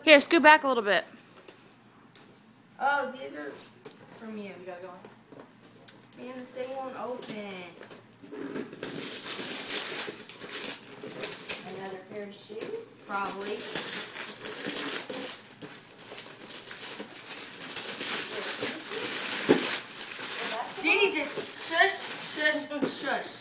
Here, scoot back a little bit. Oh, these are from you. You gotta go on. Man, this thing won't open. Another pair of shoes? Probably. Diddy just shush, shush, shush.